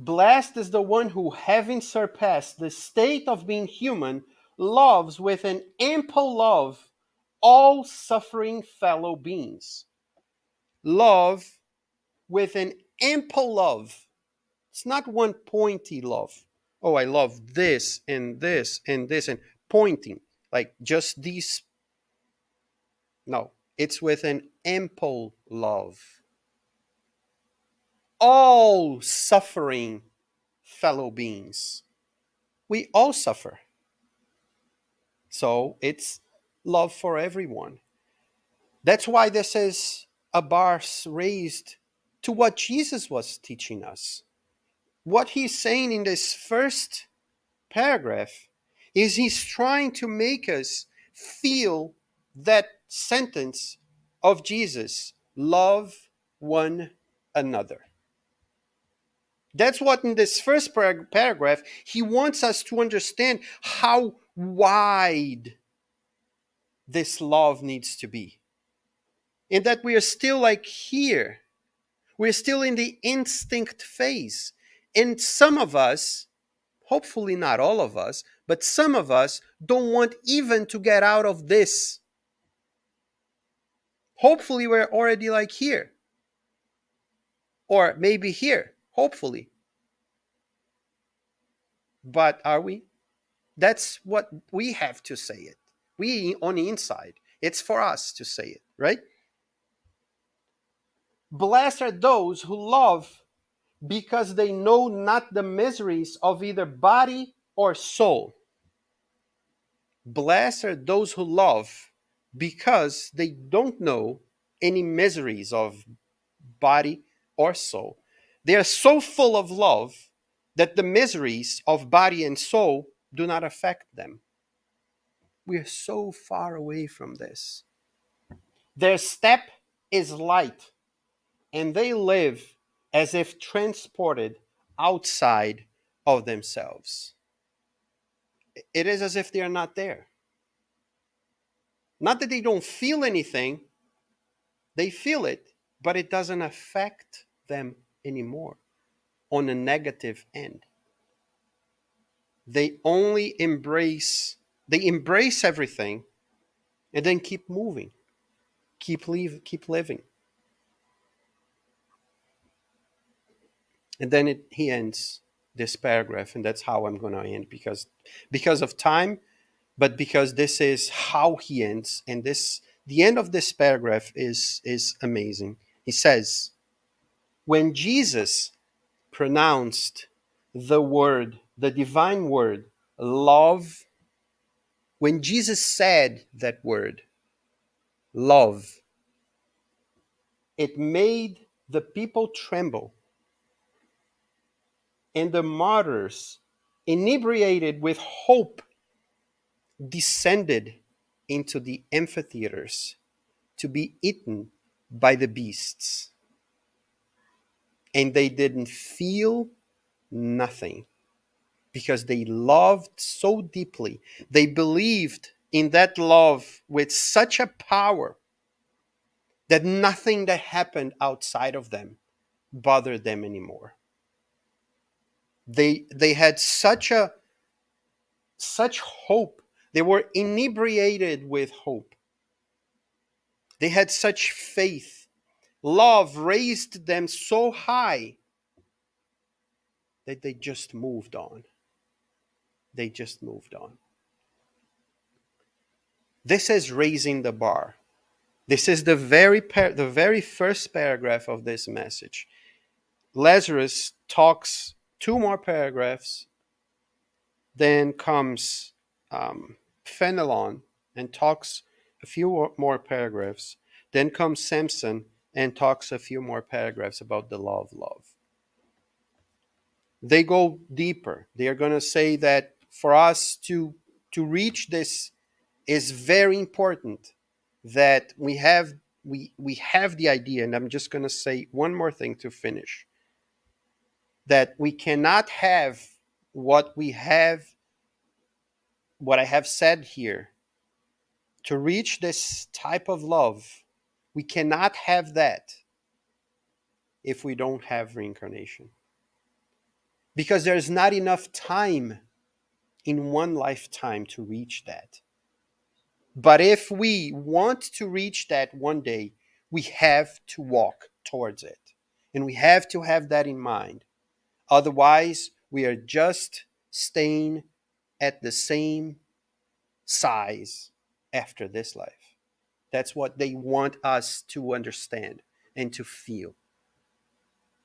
Blessed is the one who, having surpassed the state of being human, loves with an ample love all suffering fellow beings. Love with an ample love. It's not one pointy love. Oh, I love this and this and this and pointing, like just these. No, it's with an ample love. All suffering fellow beings. We all suffer. So it's love for everyone. That's why this is a bar raised to what Jesus was teaching us. What he's saying in this first paragraph is he's trying to make us feel that sentence of Jesus, love one another. That's what in this first paragraph, he wants us to understand how wide this love needs to be. And that we are still like here. We're still in the instinct phase. And some of us, hopefully not all of us, but some of us don't want even to get out of this. Hopefully, we're already like here, or maybe here, hopefully. But are we? That's what we have to say it. We on the inside. It's for us to say it, right? Blessed are those who love because they know not the miseries of either body or soul. Blessed are those who love because they don't know any miseries of body or soul. They are so full of love that the miseries of body and soul do not affect them. We are so far away from this. Their step is light, and they live as if transported outside of themselves. It is as if they are not there. Not that they don't feel anything, they feel it, but it doesn't affect them anymore on a negative end. They only embrace everything and then keep moving, keep living. And then he ends this paragraph, and that's how I'm going to end, because of time, but because this is how he ends. And this the end of this paragraph is amazing. He says, when Jesus pronounced the divine word, love, when Jesus said that word, love, it made the people tremble, and the martyrs, inebriated with hope, descended into the amphitheaters to be eaten by the beasts. And they didn't feel nothing because they loved so deeply. They believed in that love with such a power that nothing that happened outside of them bothered them anymore. They had such hope. They were inebriated with hope. They had such faith. Love raised them so high that they just moved on. They just moved on. This is raising the bar. This is the very first paragraph of this message. Lazarus talks two more paragraphs. Then comes Fenelon and talks a few more paragraphs. Then comes Samson and talks a few more paragraphs about the law of love. They go deeper. They are going to say that for us to reach this is very important. That we have the idea, and I'm just going to say one more thing to finish. That we cannot have what we have, what I have said here. To reach this type of love, we cannot have that if we don't have reincarnation. Because there's not enough time in one lifetime to reach that. But if we want to reach that one day, we have to walk towards it. And we have to have that in mind. Otherwise, we are just staying at the same size after this life. That's what they want us to understand and to feel.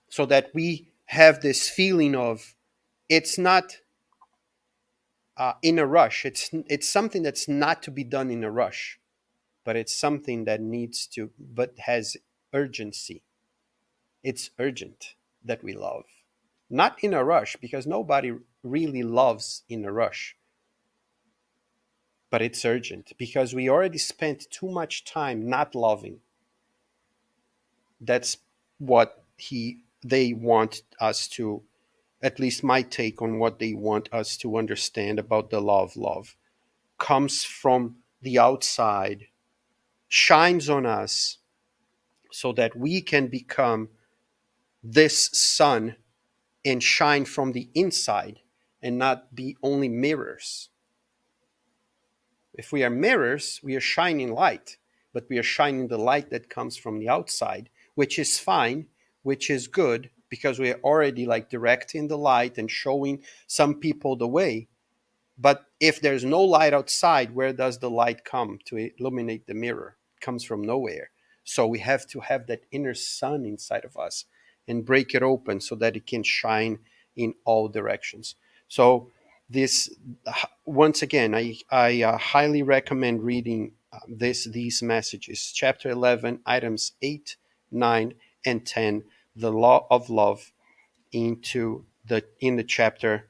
So that we have this feeling of it's not in a rush. It's something that's not to be done in a rush, but it's something that but has urgency. It's urgent that we love. Not in a rush, because nobody really loves in a rush. But it's urgent because we already spent too much time not loving. That's what they want us to, at least my take on what they want us to understand about the law of love, comes from the outside, shines on us so that we can become this sun and shine from the inside and not be only mirrors. If we are mirrors, we are shining light, but we are shining the light that comes from the outside, which is fine, which is good, because we are already like directing the light and showing some people the way. But if there's no light outside, where does the light come to illuminate the mirror? It comes from nowhere. So we have to have that inner sun inside of us and break it open so that it can shine in all directions. So this, once again, I highly recommend reading these messages. Chapter 11, items 8, 9, and 10, the law of love, into the in the chapter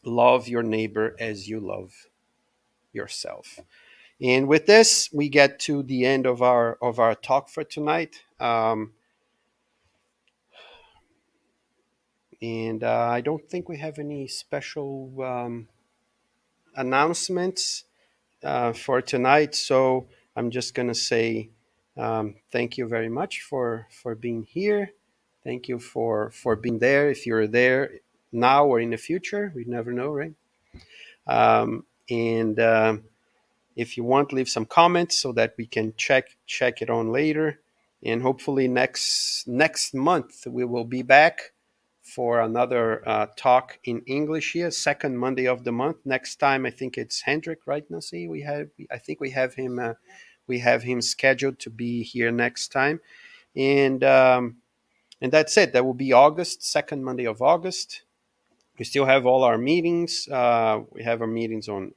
love your neighbor as you love yourself. And with this, we get to the end of our talk for tonight. And I don't think we have any special announcements for tonight. So I'm just gonna say thank you very much for being here. Thank you for being there. If you're there now or in the future, we never know, right? And if you want, leave some comments so that we can check it on later. And hopefully next month we will be back for another talk in English here, second Monday of the month. Next time I think it's Hendrik, right, Nasi? I think we have him scheduled to be here next time. And that's it. That will be August, second Monday of August. We still have all our meetings. We have our meetings on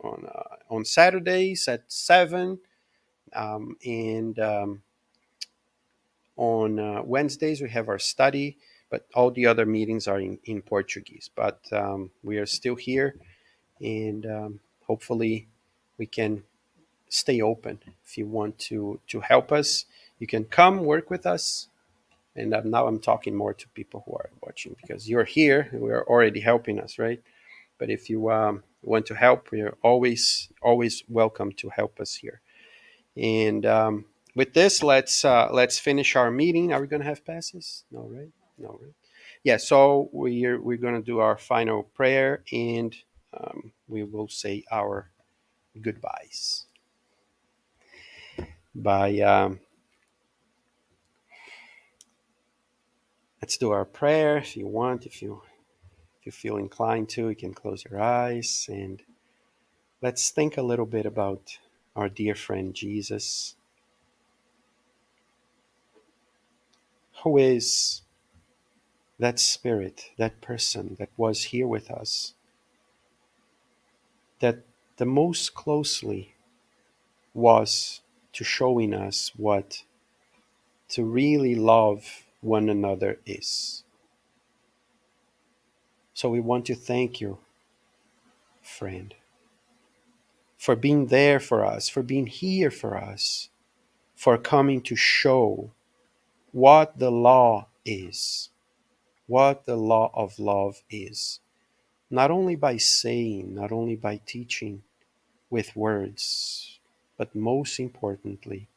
Saturdays at 7, and on Wednesdays we have our study. But all the other meetings are in Portuguese. But we are still here, and hopefully we can stay open. If you want to help us, you can come work with us. And now I'm talking more to people who are watching, because you're here and we're already helping us, right? But if you want to help, you're always welcome to help us here. And with this, let's finish our meeting. Are we going to have passes? No, right? No, right? Yeah. So we're going to do our final prayer, and we will say our goodbyes by. Let's do our prayer. If you want, if you feel inclined to, you can close your eyes, and let's think a little bit about our dear friend Jesus, who is that spirit, that person that was here with us, that the most closely was to showing us what to really love one another is. So we want to thank you, friend, for being there for us, for being here for us, for coming to show what the law is, what the law of love is. Not only by saying, not only by teaching with words, but most importantly,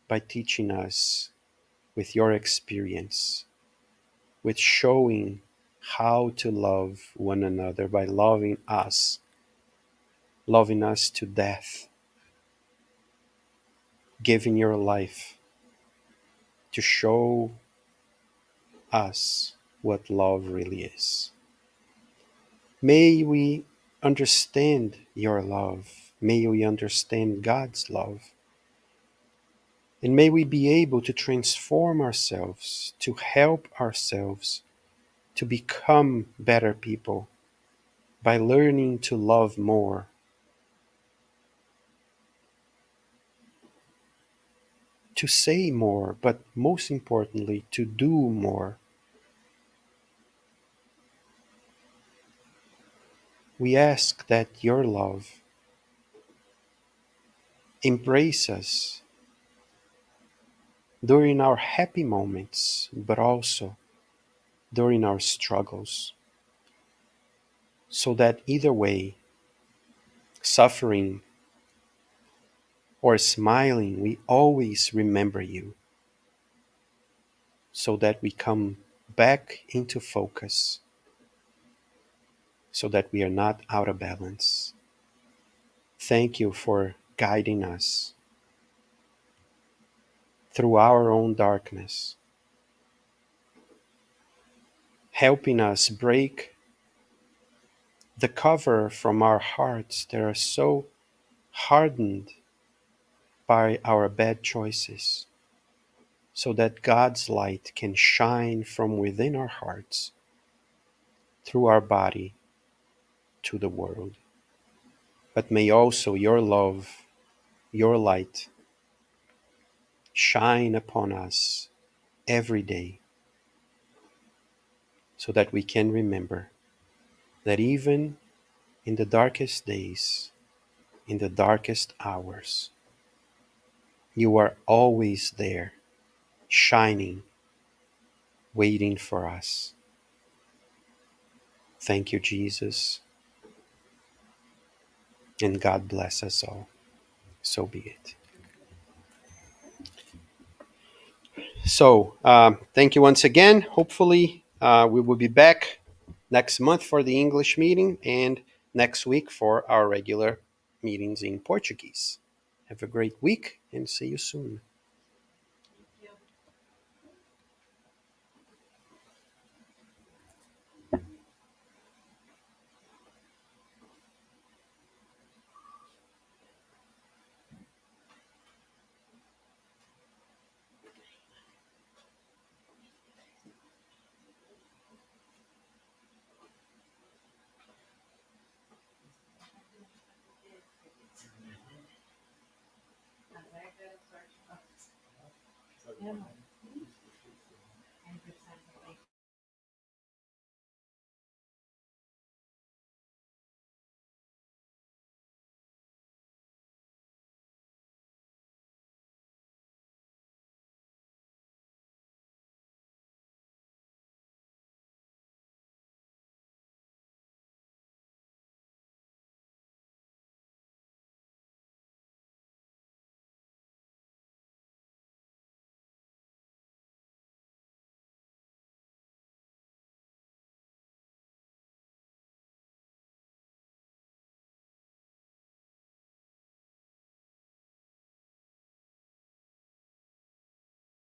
by teaching us with your experience, with showing how to love one another by loving us to death, giving your life to show us what love really is. May we understand your love. May we understand God's love. And may we be able to transform ourselves, to help ourselves to become better people by learning to love more, to say more, but most importantly, to do more. We ask that your love embrace us during our happy moments, but also during our struggles, so that either way, suffering or smiling, we always remember you, so that we come back into focus, so that we are not out of balance. Thank you for guiding us through our own darkness, helping us break the cover from our hearts that are so hardened by our bad choices, so that God's light can shine from within our hearts through our body to the world. But may also your love, your light, shine upon us every day, so that we can remember that even in the darkest days, in the darkest hours, you are always there, shining, waiting for us. Thank you, Jesus, and God bless us all. So be it. So, thank you once again. Hopefully, we will be back next month for the English meeting and next week for our regular meetings in Portuguese. Have a great week and see you soon.